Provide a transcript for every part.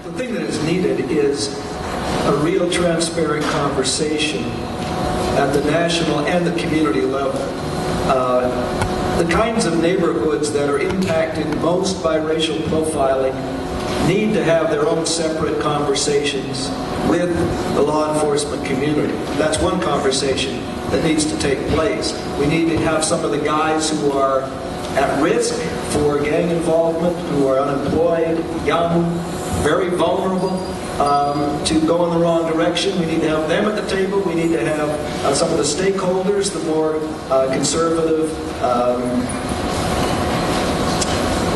The thing that is needed is a real transparent conversation at the national and the community level. The kinds of neighborhoods that are impacted most by racial profiling need to have their own separate conversations with the law enforcement community. That's one conversation that needs to take place. We need to have some of the guys who are at risk for gang involvement, who are unemployed, young, very vulnerable, to go in the wrong direction. We need to have them at the table. We need to have some of the stakeholders, the more conservative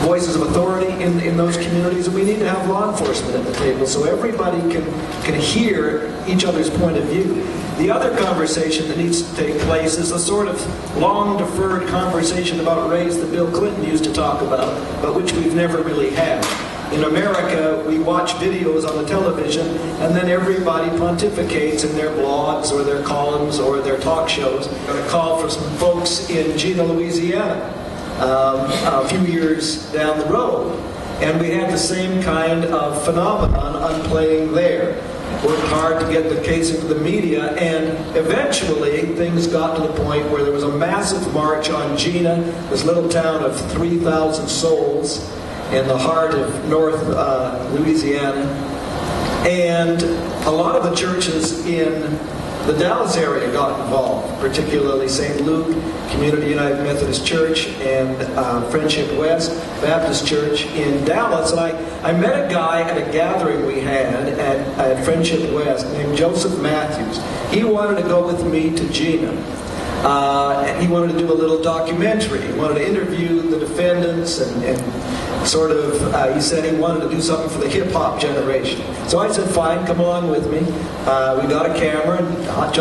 voices of authority in those communities, and we need to have law enforcement at the table so everybody can hear each other's point of view. The other conversation that needs to take place is the sort of long-deferred conversation about race that Bill Clinton used to talk about, but which we've never really had. In America, we watch videos on the television, and then everybody pontificates in their blogs or their columns or their talk shows. I got a call from some folks in Jena, Louisiana, a few years down the road, and we had the same kind of phenomenon unplaying there. Worked hard to get the case into the media, and eventually things got to the point where there was a massive march on Jena, this little town of 3,000 souls in the heart of North Louisiana, and a lot of the churches in the Dallas area got involved, particularly St. Luke, Community United Methodist Church, and Friendship West Baptist Church in Dallas. And I met a guy at a gathering we had at Friendship West named Joseph Matthews. He wanted to go with me to Jena. He wanted to do a little documentary. He wanted to interview the defendants and sort of, he said he wanted to do something for the hip-hop generation. So I said, fine, come along with me. We got a camera and hopped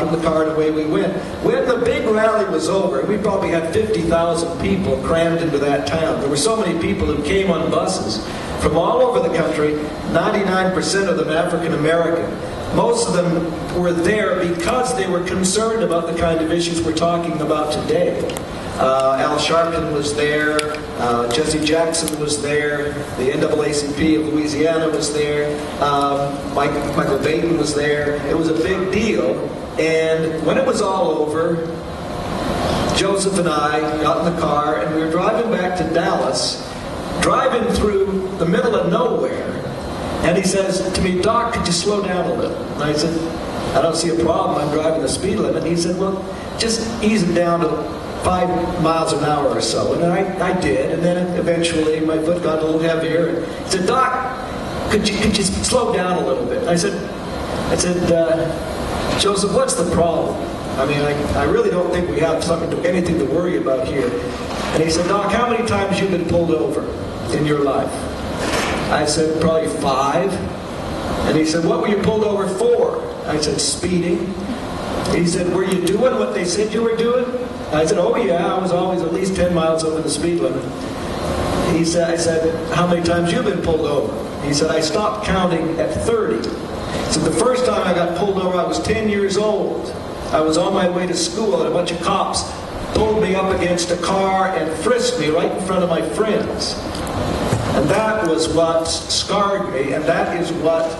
in the car and away we went. When the big rally was over, we probably had 50,000 people crammed into that town. There were so many people who came on buses from all over the country, 99% of them African American. Most of them were there because they were concerned about the kind of issues we're talking about today. Al Sharpton was there, Jesse Jackson was there, the NAACP of Louisiana was there, Michael Baden was there. It was a big deal, and when it was all over, Joseph and I got in the car and we were driving back to Dallas, driving through the middle of nowhere, and he says to me, Doc, could you slow down a little? And I said, I don't see a problem, I'm driving the speed limit. And he said, well, just ease it down to 5 miles an hour or so. And I did, and then eventually my foot got a little heavier. And he said, Doc, could you slow down a little bit? And I said, Joseph, what's the problem? I mean, I really don't think we have anything to worry about here. And he said, Doc, how many times have you been pulled over in your life? I said, probably 5. And he said, what were you pulled over for? I said, speeding. He said, were you doing what they said you were doing? I said, oh yeah, I was always at least 10 miles over the speed limit. I said, how many times you been pulled over? He said, I stopped counting at 30. So the first time I got pulled over, I was 10 years old. I was on my way to school, and a bunch of cops pulled me up against a car and frisked me right in front of my friends. And that was what scarred me, and that is what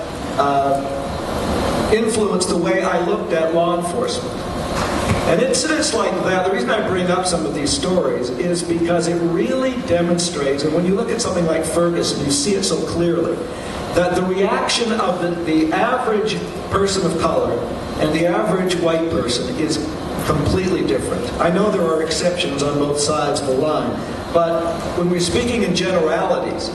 influenced the way I looked at law enforcement. And incidents like that, the reason I bring up some of these stories is because it really demonstrates, and when you look at something like Ferguson, you see it so clearly, that the reaction of the average person of color and the average white person is completely different. I know there are exceptions on both sides of the line, but when we're speaking in generalities,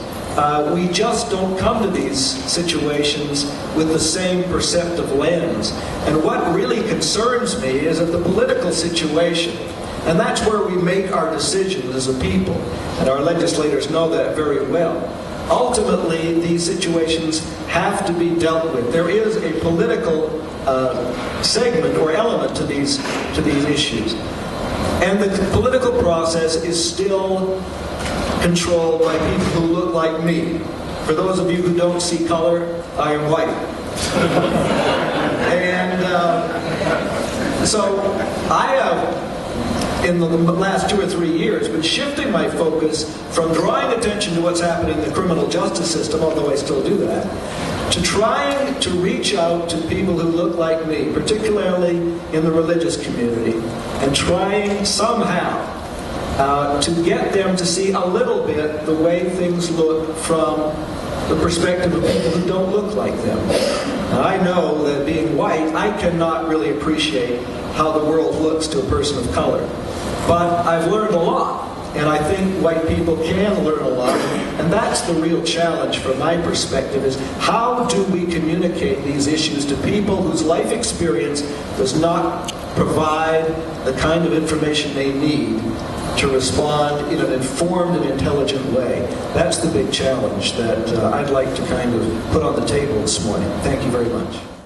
we just don't come to these situations with the same perceptive lens. And what really concerns me is that the political situation, and that's where we make our decisions as a people, and our legislators know that very well. Ultimately, these situations have to be dealt with. There is a political segment or element to these issues. And the political process is still controlled by people who look like me. For those of you who don't see color, I am white. And so in the last 2 or 3 years, been shifting my focus from drawing attention to what's happening in the criminal justice system, although I still do that, to trying to reach out to people who look like me, particularly in the religious community, and trying somehow to get them to see a little bit the way things look from the perspective of people who don't look like them. Now, I know that being white, I cannot really appreciate how the world looks to a person of color. But I've learned a lot, and I think white people can learn a lot, and that's the real challenge from my perspective, is how do we communicate these issues to people whose life experience does not provide the kind of information they need to respond in an informed and intelligent way. That's the big challenge that I'd like to kind of put on the table this morning. Thank you very much.